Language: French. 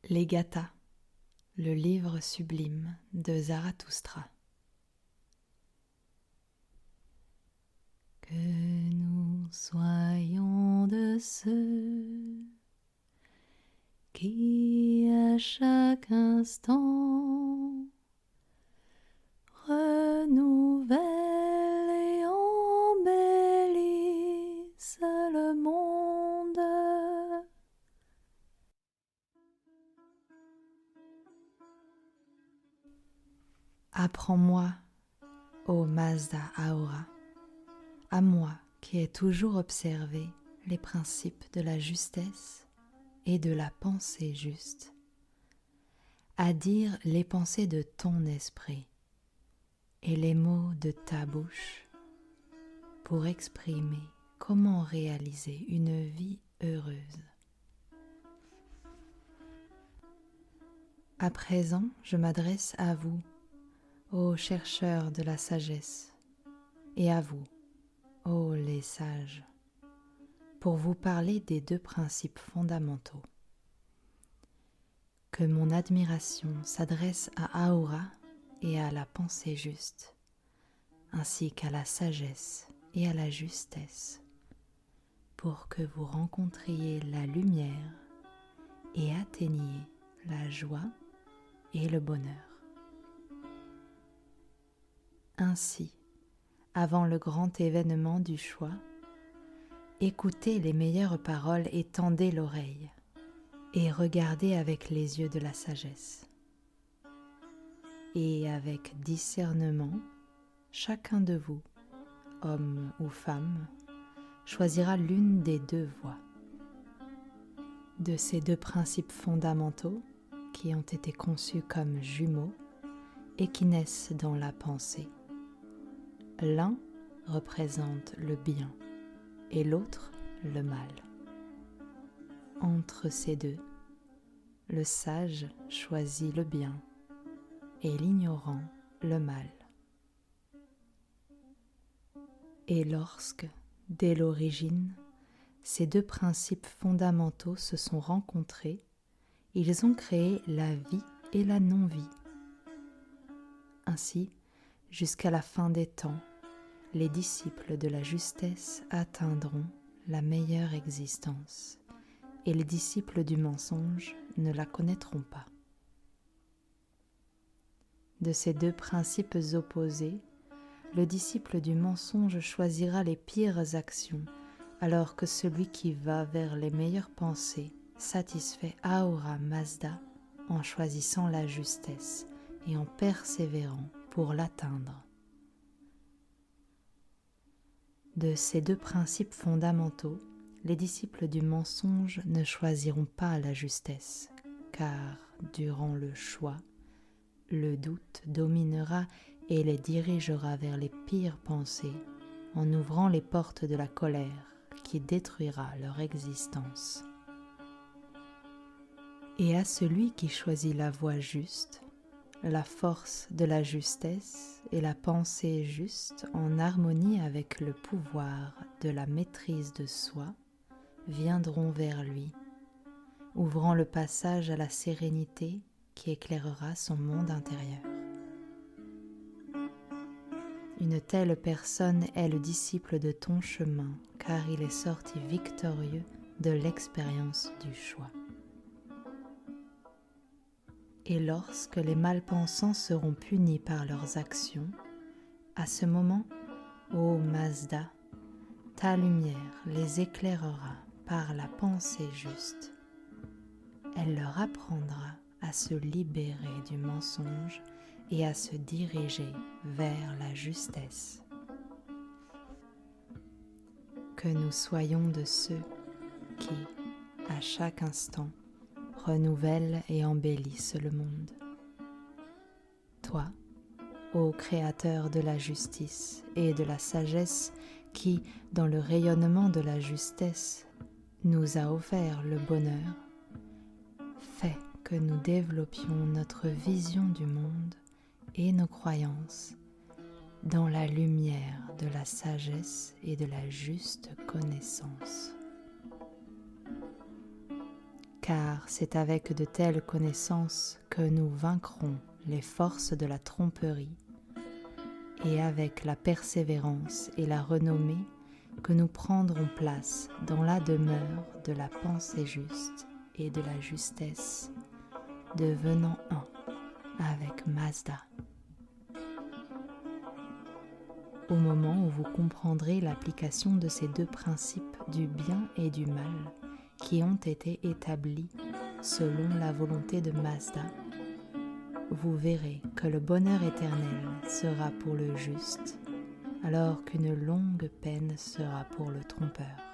Les Gathas, le livre sublime de Zarathustra. Que nous soyons de ceux qui à chaque instant renouvellent et embellissent le monde. Apprends-moi, ô Mazda Ahura, à moi qui ai toujours observé les principes de la justesse et de la pensée juste, à dire les pensées de ton esprit et les mots de ta bouche pour exprimer comment réaliser une vie heureuse. À présent, je m'adresse à vous, ô chercheurs de la sagesse, et à vous, ô les sages, pour vous parler des deux principes fondamentaux. Que mon admiration s'adresse à Ahura et à la pensée juste, ainsi qu'à la sagesse et à la justesse, pour que vous rencontriez la lumière et atteigniez la joie et le bonheur. Ainsi, avant le grand événement du choix, écoutez les meilleures paroles et tendez l'oreille, et regardez avec les yeux de la sagesse. Et avec discernement, chacun de vous, homme ou femme, choisira l'une des deux voies. De ces deux principes fondamentaux qui ont été conçus comme jumeaux et qui naissent dans la pensée. L'un représente le bien et l'autre le mal. Entre ces deux, le sage choisit le bien et l'ignorant le mal. Et lorsque, dès l'origine, ces deux principes fondamentaux se sont rencontrés, ils ont créé la vie et la non-vie. Ainsi, jusqu'à la fin des temps, les disciples de la justesse atteindront la meilleure existence, et les disciples du mensonge ne la connaîtront pas. De ces deux principes opposés, le disciple du mensonge choisira les pires actions, alors que celui qui va vers les meilleures pensées satisfait Ahura Mazda en choisissant la justesse et en persévérant pour l'atteindre. De ces deux principes fondamentaux, les disciples du mensonge ne choisiront pas la justesse, car durant le choix, le doute dominera et les dirigera vers les pires pensées en ouvrant les portes de la colère qui détruira leur existence. Et à celui qui choisit la voie juste, la force de la justesse et la pensée juste en harmonie avec le pouvoir de la maîtrise de soi viendront vers lui, ouvrant le passage à la sérénité qui éclairera son monde intérieur. Une telle personne est le disciple de ton chemin, car il est sorti victorieux de l'expérience du choix. Et lorsque les malpensants seront punis par leurs actions, à ce moment, ô Mazda, ta lumière les éclairera par la pensée juste. Elle leur apprendra à se libérer du mensonge et à se diriger vers la justesse. Que nous soyons de ceux qui, à chaque instant, renouvellent et embellissent le monde. Toi, ô Créateur de la justice et de la sagesse qui, dans le rayonnement de la justesse, nous a offert le bonheur, fais que nous développions notre vision du monde et nos croyances dans la lumière de la sagesse et de la juste connaissance. car c'est avec de telles connaissances que nous vaincrons les forces de la tromperie, et avec la persévérance et la renommée que nous prendrons place dans la demeure de la pensée juste et de la justesse, devenant un avec Mazda. Au moment où vous comprendrez l'application de ces deux principes du bien et du mal qui ont été établis selon la volonté de Mazda, vous verrez que le bonheur éternel sera pour le juste, alors qu'une longue peine sera pour le trompeur.